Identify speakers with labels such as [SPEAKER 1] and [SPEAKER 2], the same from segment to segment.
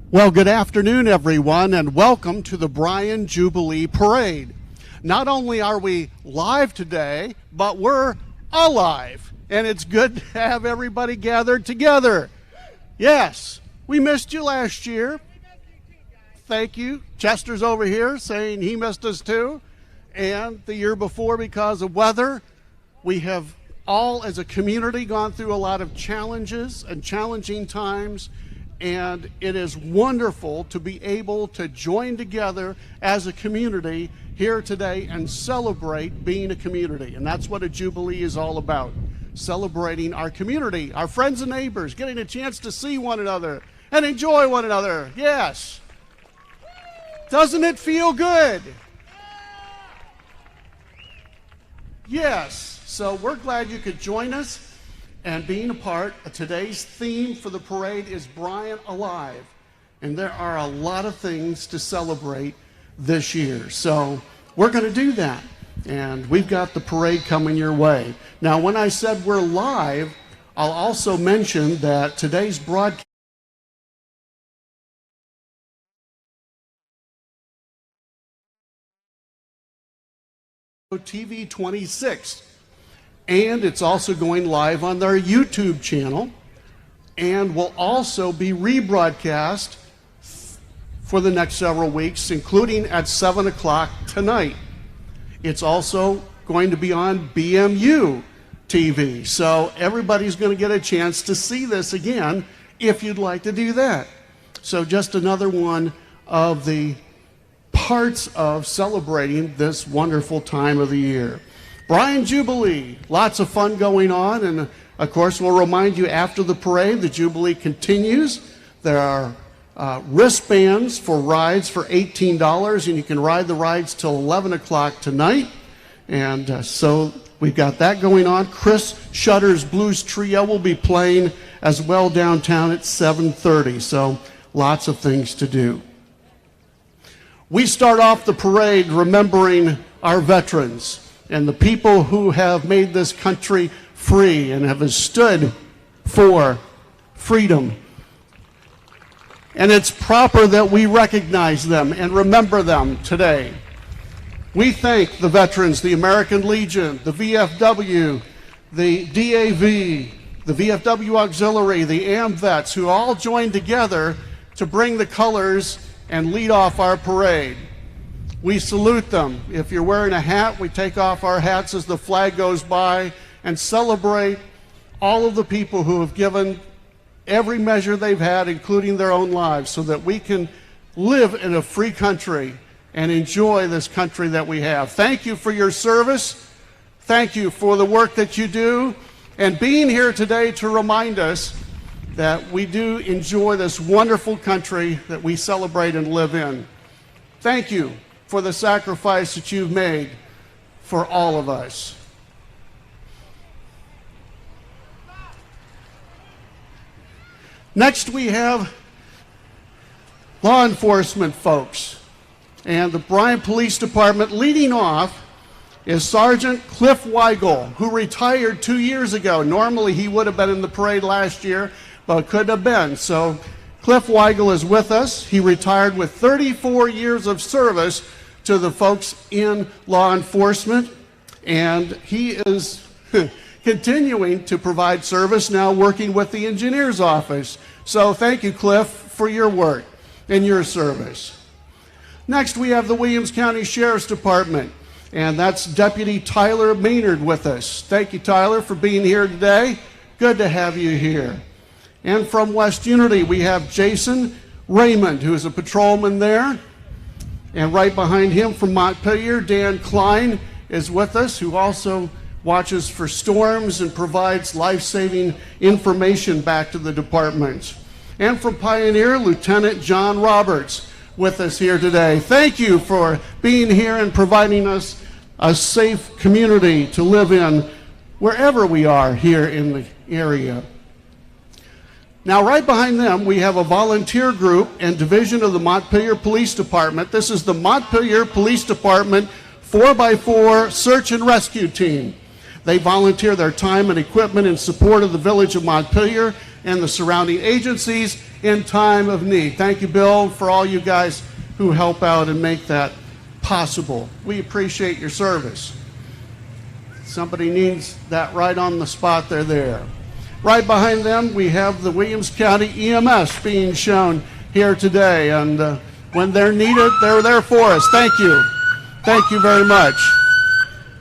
[SPEAKER 1] Well, good afternoon, everyone, and welcome to the Bryan Jubilee Parade. Not only are we live today, but we're alive, and it's good to have everybody gathered together. Yes, we missed you last year. Thank you. Chester's over here saying he missed us too. And the year before, because of weather, we have all as a community gone through a lot of challenges and challenging times. And it is wonderful to be able to join together as a community here today and celebrate being a community. And that's what a Jubilee is all about, celebrating our community, our friends and neighbors, getting a chance to see one another and enjoy one another. Yes. Doesn't it feel good? Yes. So we're glad you could join us. And being a part of today's theme for the parade is Bryan Alive. And there are a lot of things to celebrate this year. So we're going to do that. And we've got the parade coming your way. Now, when I said we're live, I'll also mention that today's broadcast TV 26. And it's also going live on their YouTube channel and will also be rebroadcast for the next several weeks, including at 7 o'clock tonight. It's also going to be on BMU TV. So everybody's going to get a chance to see this again if you'd like to do that. So just another one of the parts of celebrating this wonderful time of the year. Bryan Jubilee, lots of fun going on, and of course we'll remind you after the parade the Jubilee continues. There are wristbands for rides for $18, and you can ride the rides till 11 o'clock tonight. And so we've got that going on. Chris Shutter's Blues Trio will be playing as well downtown at 7:30, so lots of things to do. We start off the parade remembering our veterans and the people who have made this country free and have stood for freedom. And it's proper that we recognize them and remember them today. We thank the veterans, the American Legion, the VFW, the DAV, the VFW Auxiliary, the AMVETS, who all joined together to bring the colors and lead off our parade. We salute them. If you're wearing a hat, we take off our hats as the flag goes by and celebrate all of the people who have given every measure they've had, including their own lives, so that we can live in a free country and enjoy this country that we have. Thank you for your service. Thank you for the work that you do, and being here today to remind us that we do enjoy this wonderful country that we celebrate and live in. Thank you for the sacrifice that you've made for all of us. Next, we have law enforcement folks. And the Bryan Police Department, leading off is Sergeant Cliff Weigel, who retired 2 years ago. Normally, he would have been in the parade last year, but couldn't have been. So Cliff Weigel is with us. He retired with 34 years of service to the folks in law enforcement, and he is continuing to provide service now, working with the engineer's office. So thank you, Cliff, for your work and your service. Next, we have the Williams County Sheriff's Department, and that's Deputy Tyler Maynard with us. Thank you, Tyler, for being here today. Good to have you here. And from West Unity, we have Jason Raymond, who is a patrolman there. And right behind him from Montpelier, Dan Klein is with us, who also watches for storms and provides life-saving information back to the department. And from Pioneer, Lieutenant John Roberts with us here today. Thank you for being here and providing us a safe community to live in wherever we are here in the area. Now, right behind them, we have a volunteer group and division of the Montpelier Police Department. This is the Montpelier Police Department 4x4 Search and Rescue Team. They volunteer their time and equipment in support of the village of Montpelier and the surrounding agencies in time of need. Thank you, Bill, for all you guys who help out and make that possible. We appreciate your service. Somebody needs that right on the spot, they're there. Right behind them, we have the Williams County EMS being shown here today, and when they're needed, they're there for us. Thank you. Thank you very much.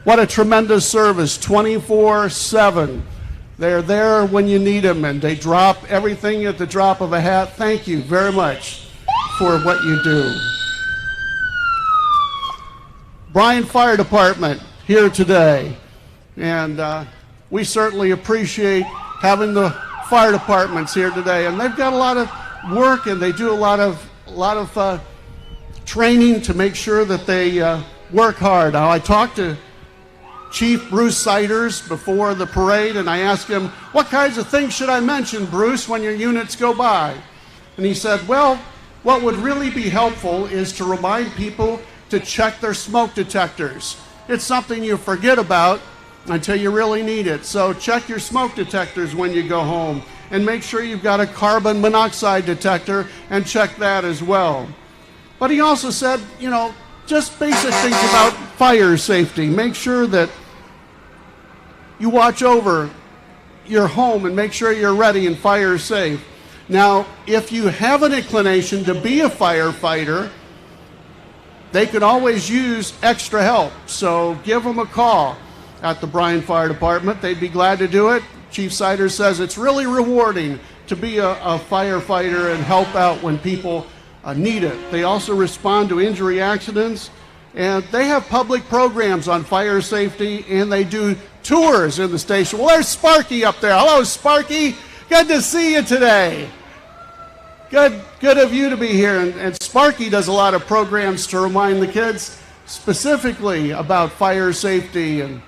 [SPEAKER 1] What a tremendous service, 24/7. They're there when you need them, and they drop everything at the drop of a hat. Thank you very much for what you do. Bryan Fire Department here today, and we certainly appreciate having the fire departments here today. And they've got a lot of work, and they do a lot of training to make sure that they work hard. Now, I talked to Chief Bruce Siders before the parade, and I asked him, what kinds of things should I mention, Bruce, when your units go by? And he said, well, what would really be helpful is to remind people to check their smoke detectors. It's something you forget about until you really need it. So check your smoke detectors when you go home, and make sure you've got a carbon monoxide detector and check that as well. But he also said, you know, just basic things about fire safety. Make sure that you watch over your home and make sure you're ready and fire safe. Now, if you have an inclination to be a firefighter, they could always use extra help. So give them a call at the Bryan Fire Department. They'd be glad to do it. Chief Siders says it's really rewarding to be a firefighter and help out when people need it. They also respond to injury accidents, and they have public programs on fire safety, and they do tours in the station. Well, there's Sparky up there. Hello, Sparky. Good to see you today. Good of you to be here. And Sparky does a lot of programs to remind the kids specifically about fire safety, and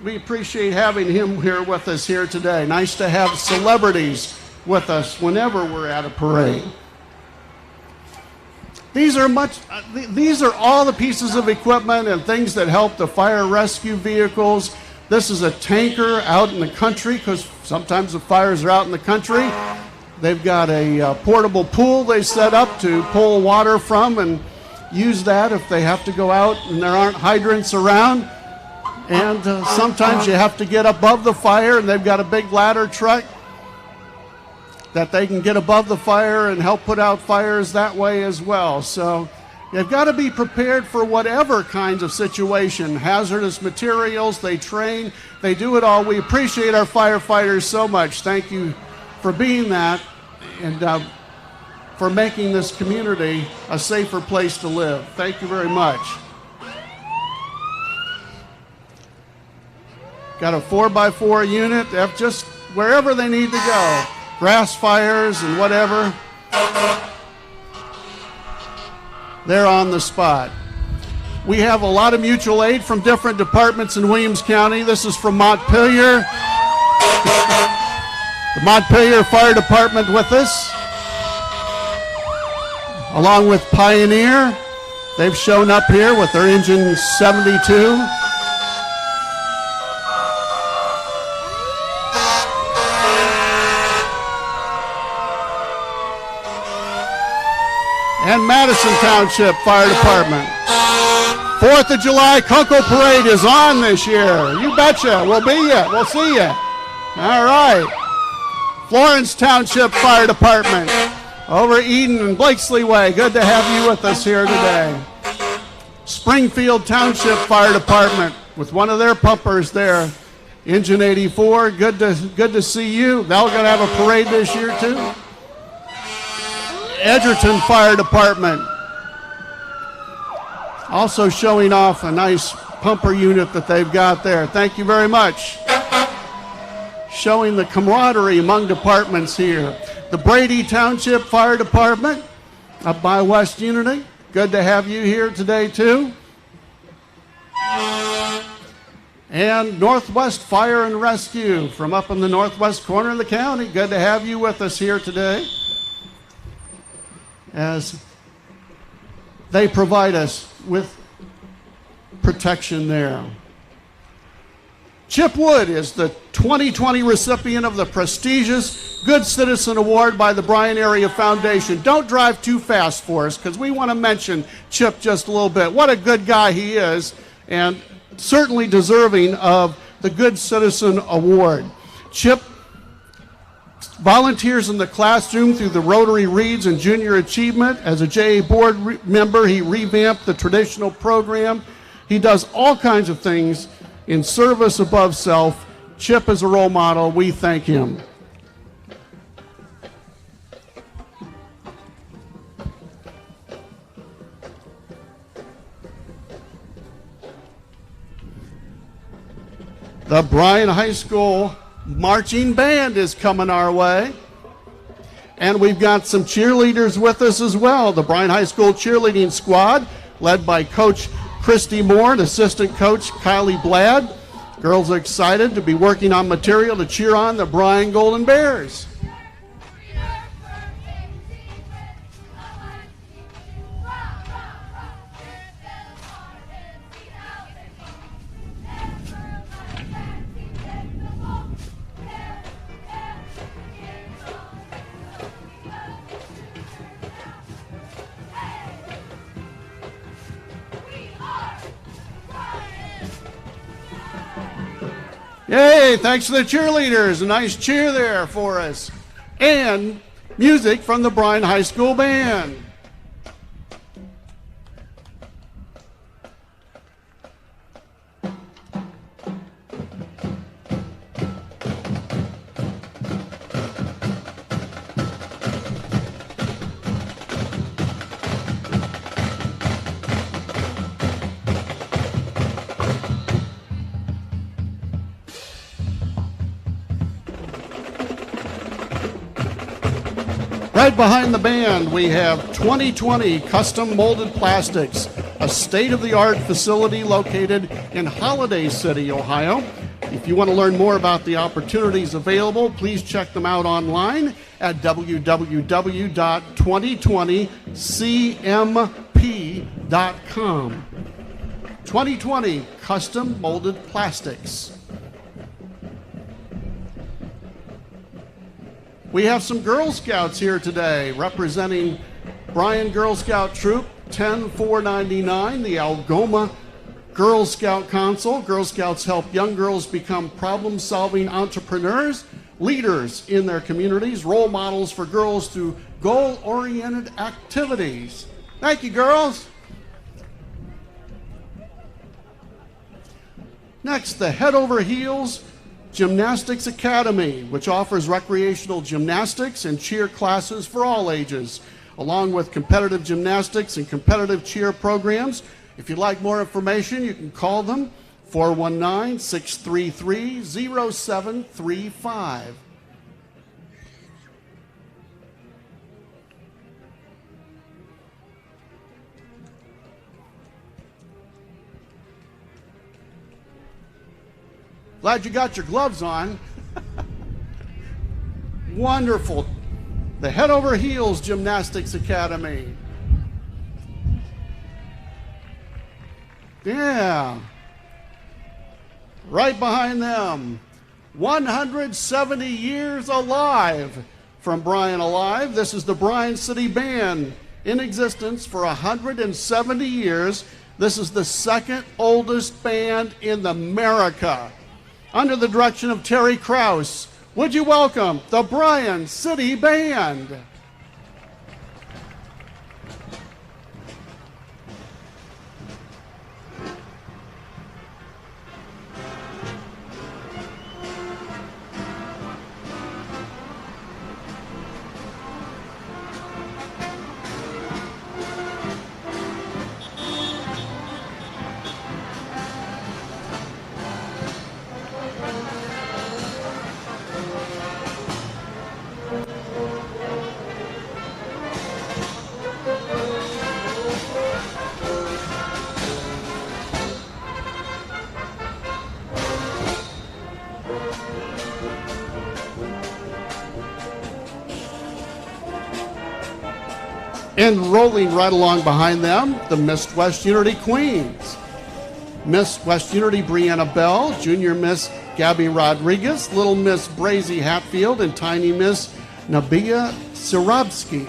[SPEAKER 1] we appreciate having him here with us here today. Nice to have celebrities with us whenever we're at a parade. These are all the pieces of equipment and things that help the fire rescue vehicles. This is a tanker out in the country, because sometimes the fires are out in the country. They've got a portable pool they set up to pull water from and use that if they have to go out and there aren't hydrants around. And sometimes you have to get above the fire, and they've got a big ladder truck that they can get above the fire and help put out fires that way as well. So you've got to be prepared for whatever kinds of situation. Hazardous materials, they train, they do it all. We appreciate our firefighters so much. Thank you for being that, and for making this community a safer place to live. Thank you very much. Got a 4x4 unit, just wherever they need to go. Grass fires and whatever, they're on the spot. We have a lot of mutual aid from different departments in Williams County. This is from Montpelier. The Montpelier Fire Department with us, along with Pioneer. They've shown up here with their engine 72. And Madison Township Fire Department. 4th of July Kunkel Parade is on this year. You betcha. We'll be ya. We'll see ya. All right. Florence Township Fire Department over Eden and Blakesley Way. Good to have you with us here today. Springfield Township Fire Department with one of their pumpers there. Engine 84. Good to see you. They're going to have a parade this year too. Edgerton Fire Department, also showing off a nice pumper unit that they've got there. Thank you very much. Showing the camaraderie among departments here. The Brady Township Fire Department up by West Unity. Good to have you here today too. And Northwest Fire and Rescue from up in the northwest corner of the county. Good to have you with us here today, as they provide us with protection there. Chip Wood is the 2020 recipient of the prestigious Good Citizen Award by the Bryan Area Foundation. Don't drive too fast for us, because we want to mention Chip just a little bit. What a good guy he is, and certainly deserving of the Good Citizen Award. Chip volunteers in the classroom through the Rotary Reads and Junior Achievement. As a JA board member, he revamped the traditional program. He does all kinds of things in service above self. Chip is a role model. We thank him. The Bryan High School marching band is coming our way. And we've got some cheerleaders with us as well. The Bryan High School cheerleading squad, led by Coach Christy Moore and assistant coach Kylie Blad. Girls are excited to be working on material to cheer on the Bryan Golden Bears. Yay, thanks to the cheerleaders. A nice cheer there for us. And music from the Bryan High School Band. Right behind the band, we have 2020 Custom Molded Plastics, a state-of-the-art facility located in Holiday City, Ohio. If you want to learn more about the opportunities available, please check them out online at www.2020cmp.com. 2020 Custom Molded Plastics. We have some Girl Scouts here today representing Bryan Girl Scout Troop 10499, the Algoma Girl Scout Council. Girl Scouts help young girls become problem-solving entrepreneurs, leaders in their communities, role models for girls through goal-oriented activities. Thank you, girls. Next, the Head Over Heels Gymnastics Academy, which offers recreational gymnastics and cheer classes for all ages, along with competitive gymnastics and competitive cheer programs. If you'd like more information, you can call them 419-633-0735. Glad you got your gloves on. Wonderful. The Head Over Heels Gymnastics Academy. Yeah. Right behind them, 170 years alive from Bryan Alive. This is the Bryan City Band, in existence for 170 years. This is the second oldest band in America. Under the direction of Terry Krause, would you welcome the Bryan City Band? And rolling right along behind them, the Miss West Unity Queens. Miss West Unity Brianna Bell, Junior Miss Gabby Rodriguez, Little Miss Brazy Hatfield, and Tiny Miss Nabia Sirabsky.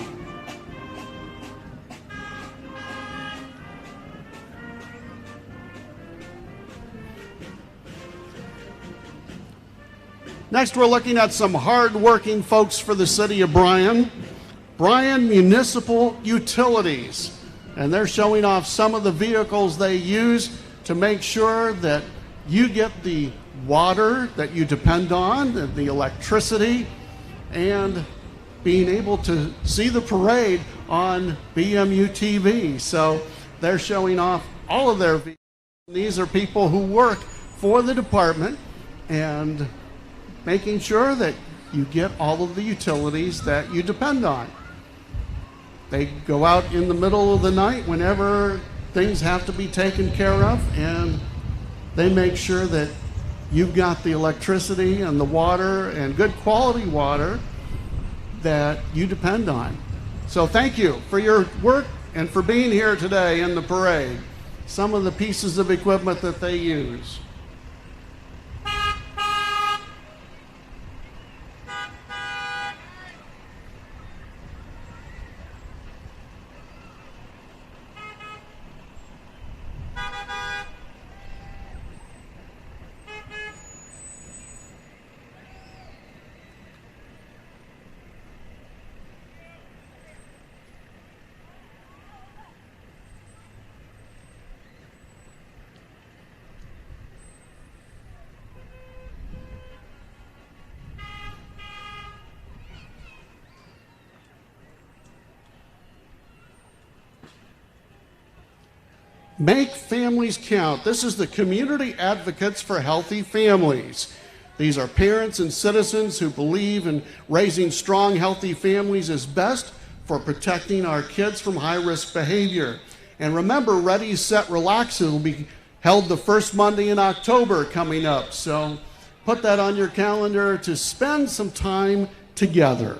[SPEAKER 1] Next, we're looking at some hard-working folks for the city of Bryan. Bryan Municipal Utilities. And they're showing off some of the vehicles they use to make sure that you get the water that you depend on, the electricity, and being able to see the parade on BMU TV. So they're showing off all of their vehicles. These are people who work for the department and making sure that you get all of the utilities that you depend on. They go out in the middle of the night whenever things have to be taken care of, and they make sure that you've got the electricity and the water and good quality water that you depend on. So thank you for your work and for being here today in the parade. Some of the pieces of equipment that they use. Make families count. This is the Community Advocates for Healthy Families. These are parents and citizens who believe in raising strong, healthy families is best for protecting our kids from high-risk behavior. And remember, Ready, Set, Relax will be held the first Monday in October coming up. So put that on your calendar to spend some time together.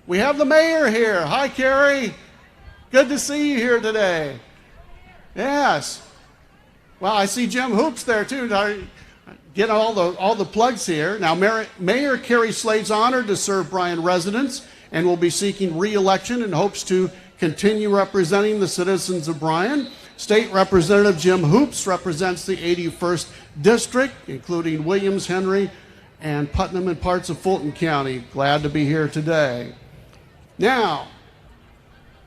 [SPEAKER 1] We have the mayor here. Hi, Carrie. Good to see you here today. Yes. Well, I see Jim Hoops there too. Get all the plugs here. Now, Mayor Carrie Slade's honored to serve Bryan residents and will be seeking re-election and hopes to continue representing the citizens of Bryan. State Representative Jim Hoops represents the 81st District, including Williams, Henry, and Putnam and parts of Fulton County. Glad to be here today. Now,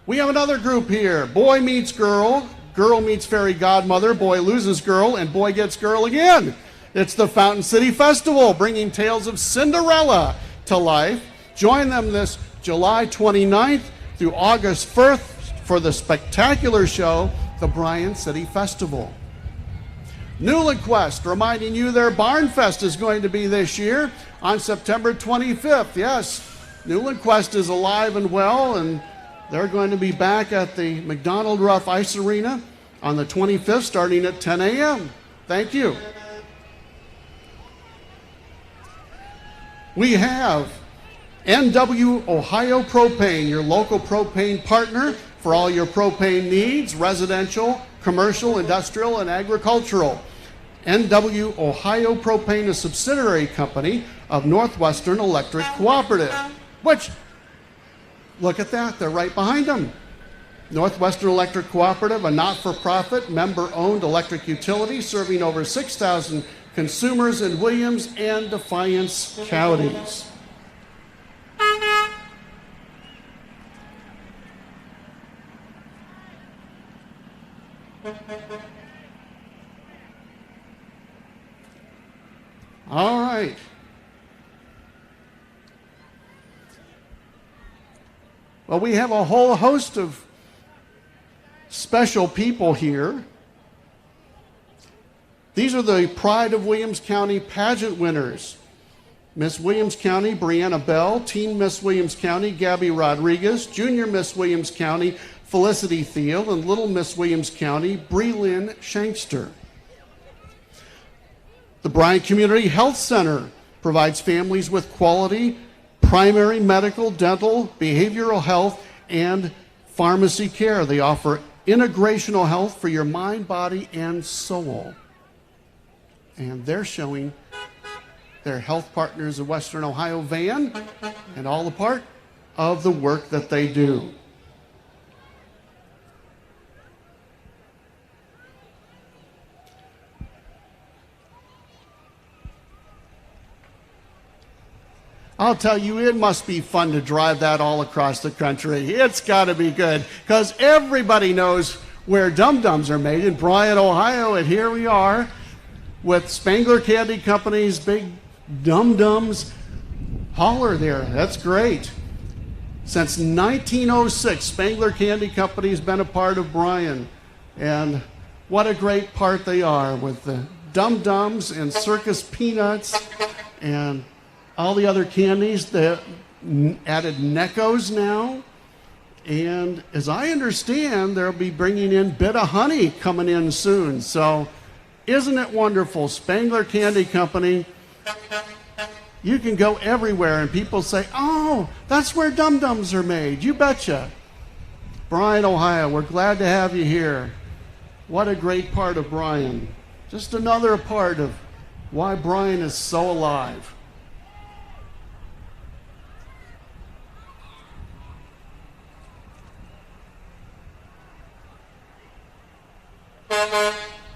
[SPEAKER 1] we have another group here. Boy meets girl, girl meets fairy godmother, boy loses girl, and boy gets girl again. It's the Fountain City Festival, bringing tales of Cinderella to life. Join them this July 29th through August 1st for the spectacular show, the Bryan City Festival. Newland Quest, reminding you their Barn Fest is going to be this year on September 25th. Yes, Newland Quest is alive and well, and they're going to be back at the McDonald Ruff Ice Arena on the 25th, starting at 10 a.m. Thank you. We have NW Ohio Propane, your local propane partner for all your propane needs, residential, commercial, industrial, and agricultural. NW Ohio Propane, a subsidiary company of Northwestern Electric Cooperative, which, look at that, they're right behind them. Northwestern Electric Cooperative, a not-for-profit, member-owned electric utility serving over 6,000 consumers in Williams and Defiance counties. All right. Well, we have a whole host of special people here. These are the Pride of Williams County pageant winners. Miss Williams County, Brianna Bell. Teen Miss Williams County, Gabby Rodriguez. Junior Miss Williams County, Felicity Thiel. And Little Miss Williams County, Bree-Lynn Shankster. The Bryan Community Health Center provides families with quality primary medical, dental, behavioral health, and pharmacy care. They offer integrational health for your mind, body, and soul. And they're showing They're Health Partners of Western Ohio van, and all a part of the work that they do. I'll tell you, it must be fun to drive that all across the country. It's got to be good, because everybody knows where dum-dums are made in Bryan, Ohio, and here we are with Spangler Candy Company's big dum-dums hauler there. That's great. Since 1906, Spangler Candy Company's been a part of Bryan, and what a great part they are with the dum-dums and circus peanuts and all the other candies. They added Neckos now, and as I understand, they'll be bringing in Bit of Honey coming in soon. So isn't it wonderful? Spangler Candy Company, you can go everywhere and people say, oh, that's where dum-dums are made. You betcha. Bryan, Ohio, we're glad to have you here. What a great part of Bryan. Just another part of why Bryan is so alive.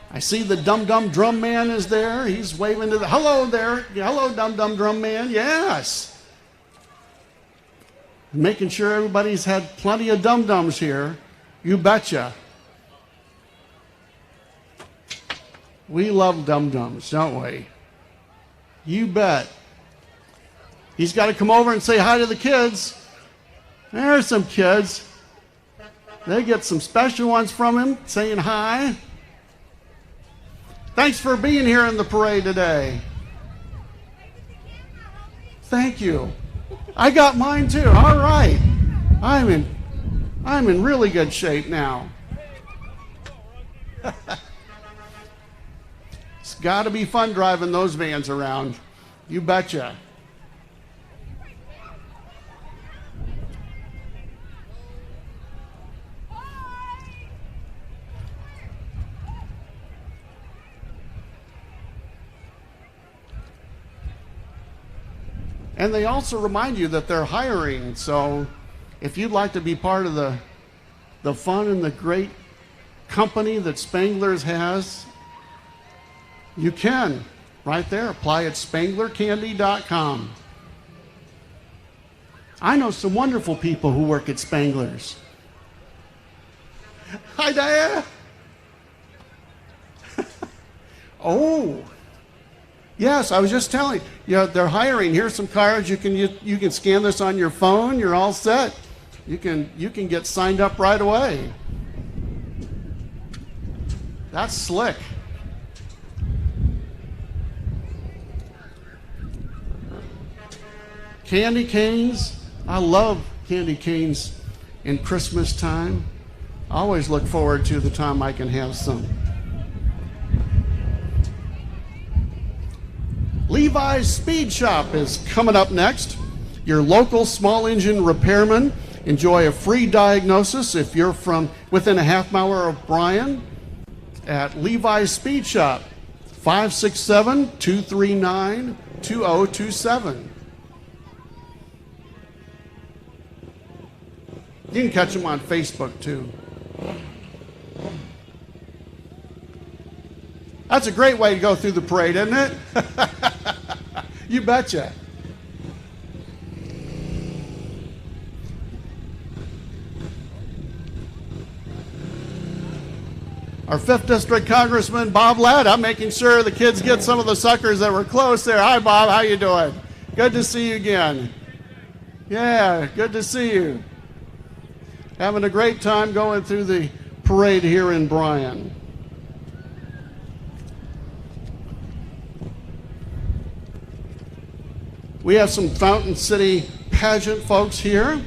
[SPEAKER 1] I see the dum-dum drum man is there. He's waving to the, hello there. Hello, dum-dum drum man. Yes. Making sure everybody's had plenty of dum-dums here. You betcha. We love dum-dums, don't we? You bet. He's got to come over and say hi to the kids. There's some kids. They get some special ones from him saying hi. Thanks for being here in the parade today. Thank you. I got mine too. All right. I'm in really good shape now. It's got to be fun driving those vans around. You betcha. And they also remind you that they're hiring. So if you'd like to be part of the fun and the great company that Spangler's has, you can. Right there. Apply at spanglercandy.com. I know some wonderful people who work at Spangler's. Hi, Diana. Oh. Yes, I was just telling you, they're hiring. Here's some cards. You can scan this on your phone. You're all set. You can get signed up right away. That's slick. Candy canes. I love candy canes in Christmas time. I always look forward to the time I can have some. Levi's Speed Shop is coming up next. Your local small engine repairman. Enjoy a free diagnosis if you're from within a half mile of Bryan at Levi's Speed Shop, 567-239-2027. You can catch them on Facebook too. That's a great way to go through the parade, isn't it? You betcha. Our 5th District Congressman, Bob Ladd, I'm making sure the kids get some of the suckers that were close there. Hi, Bob. How you doing? Good to see you again. Yeah, good to see you. Having a great time going through the parade here in Bryan. We have some Fountain City pageant folks here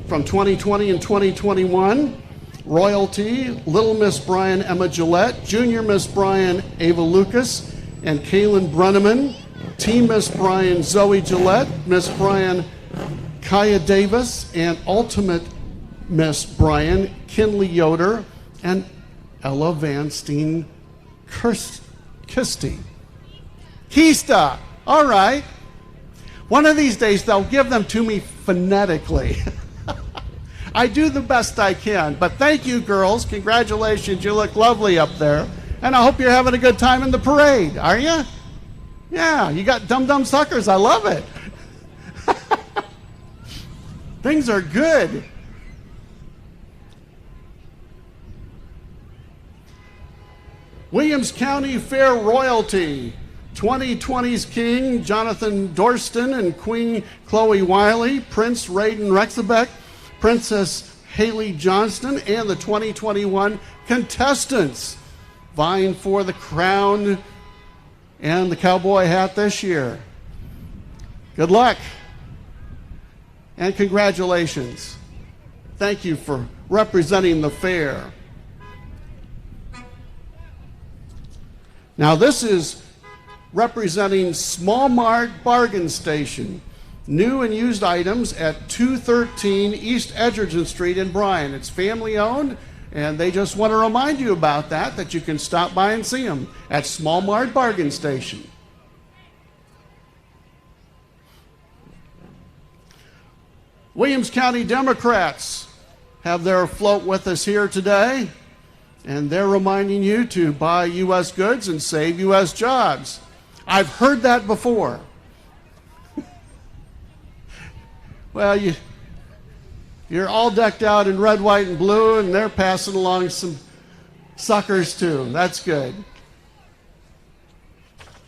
[SPEAKER 1] from 2020 and 2021. Royalty, Little Miss Bryan Emma Gillette, Junior Miss Bryan Ava Lucas, and Kaylin Brenneman. Team Miss Bryan Zoe Gillette, Miss Bryan Kaya Davis, and Ultimate Miss Bryan Kinley Yoder, and Ella Van Steen Kisty. Kista! All right. One of these days, they'll give them to me phonetically. I do the best I can. But thank you, girls. Congratulations. You look lovely up there. And I hope you're having a good time in the parade. Are you? Yeah, you got dum-dum suckers. I love it. Things are good. Williams County Fair Royalty. 2020's King Jonathan Dorston and Queen Chloe Wiley, Prince Raiden Rexebeck, Princess Haley Johnston, and the 2021 contestants vying for the crown and the cowboy hat this year. Good luck and congratulations. Thank you for representing the fair. Now this is representing Small Mart Bargain Station. New and used items at 213 East Edgerton Street in Bryan. It's family owned, and they just want to remind you about that you can stop by and see them at Small Mart Bargain Station. Williams County Democrats have their float with us here today, and they're reminding you to buy U.S. goods and save U.S. jobs. I've heard that before. Well, you're all decked out in red, white, and blue, and they're passing along some suckers too. That's good.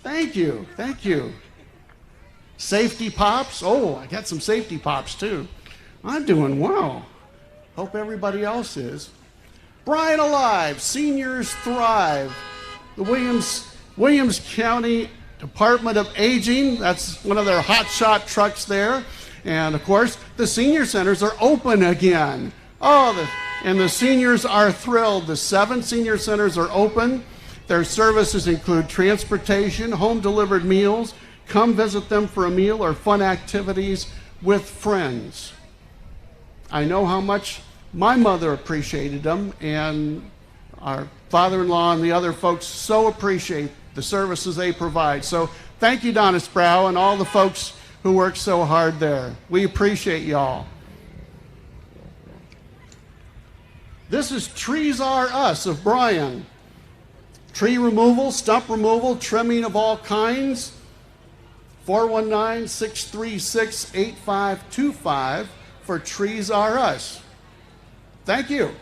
[SPEAKER 1] Thank you. Thank you. Safety pops. Oh, I got some safety pops too. I'm doing well. Hope everybody else is. Bryan Alive, Seniors Thrive. The Williams County Department of Aging, that's one of their hotshot trucks there. And of course, the senior centers are open again. And the seniors are thrilled. The 7 senior centers are open. Their services include transportation, home-delivered meals. Come visit them for a meal or fun activities with friends. I know how much my mother appreciated them, and our father-in-law and the other folks so appreciate the services they provide. So thank you, Donna Sproul, and all the folks who work so hard there. We appreciate y'all. This is Trees Are Us of Bryan. Tree removal, stump removal, trimming of all kinds. 419-636-8525 for Trees Are Us. Thank you.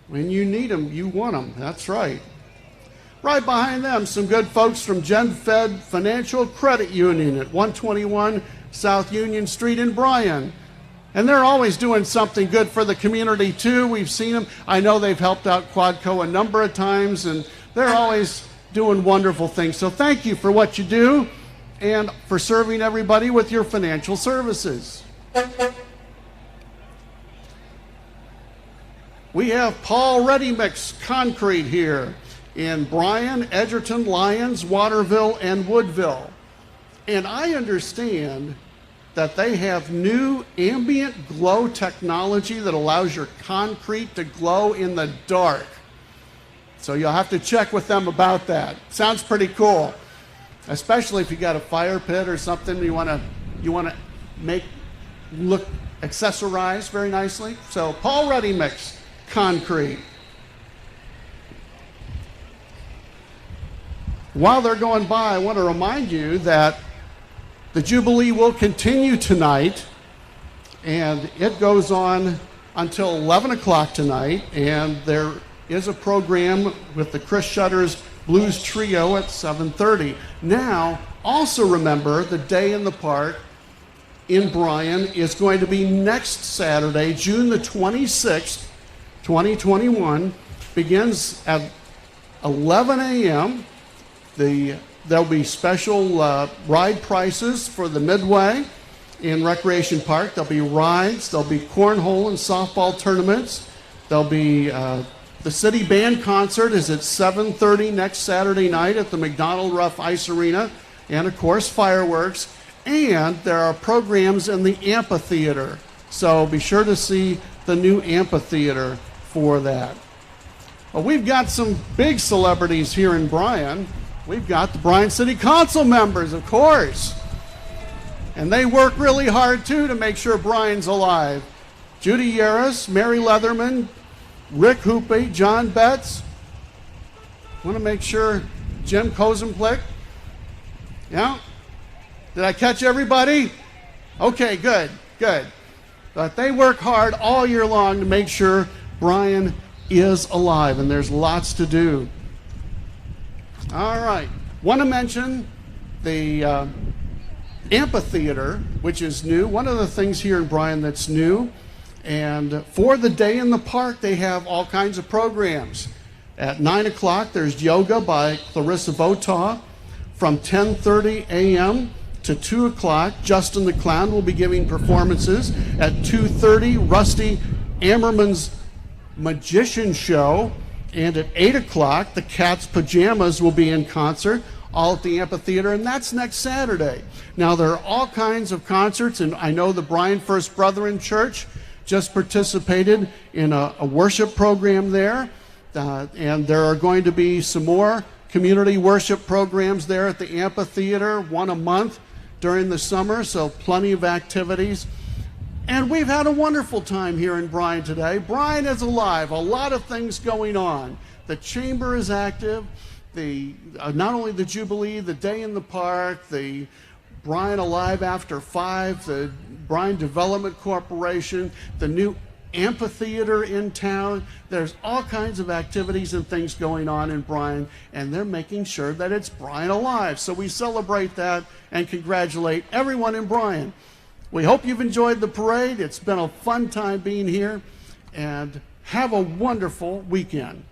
[SPEAKER 1] When you need them, you want them. That's right. Right behind them, some good folks from GenFed Financial Credit Union at 121 South Union Street in Bryan. And they're always doing something good for the community, too. We've seen them. I know they've helped out Quadco a number of times, and they're always doing wonderful things. So thank you for what you do and for serving everybody with your financial services. We have Paul Ready Mix Concrete here in Bryan, Edgerton, Lyons, Waterville, and Woodville. And I understand that they have new ambient glow technology that allows your concrete to glow in the dark. So you'll have to check with them about that. Sounds pretty cool, especially if you got a fire pit or something you want to make look accessorized very nicely. So Paul Ready Mix Concrete. While they're going by, I want to remind you that the Jubilee will continue tonight, and it goes on until 11 o'clock tonight, and there is a program with the Chris Shutter's Blues Trio at 7:30. Now, also remember the Day in the Park in Bryan is going to be next Saturday, June the 26th, 2021, begins at 11 a.m. There'll be special ride prices for the Midway in Recreation Park. There'll be rides, there'll be cornhole and softball tournaments. There'll be the City Band concert is at 7:30 next Saturday night at the McDonald Ruff Ice Arena, and of course fireworks. And there are programs in the amphitheater, so be sure to see the new amphitheater for that. Well, we've got some big celebrities here in Bryan. we've got the Bryan City Council members, of course. And they work really hard, too, to make sure Bryan's alive. Judy Yaris, Mary Leatherman, Rick Hoopy, John Betts. Want to make sure Jim Kozenplick. Yeah? Did I catch everybody? Okay, good, good. But they work hard all year long to make sure Bryan is alive, and there's lots to do. All right. Want to mention the amphitheater, which is new. One of the things here in Bryan that's new. And for the day in the park, they have all kinds of programs. At 9 o'clock, there's yoga by Clarissa Votaw. From 10:30 a.m. to 2 o'clock, Justin the Clown will be giving performances. At 2:30, Rusty Ammerman's Magician Show. And at 8 o'clock, the Cat's Pajamas will be in concert, all at the amphitheater, and that's next Saturday. Now, there are all kinds of concerts, and I know the Bryan First Brethren Church just participated in a worship program there, and there are going to be some more community worship programs there at the amphitheater, one a month during the summer, so plenty of activities. And we've had a wonderful time here in Bryan today. Bryan is alive, a lot of things going on. The chamber is active, not only the Jubilee, the Day in the Park, the Bryan Alive After 5, the Bryan Development Corporation, the new amphitheater in town. There's all kinds of activities and things going on in Bryan, and they're making sure that it's Bryan alive. So we celebrate that and congratulate everyone in Bryan. We hope you've enjoyed the parade. It's been a fun time being here, and have a wonderful weekend.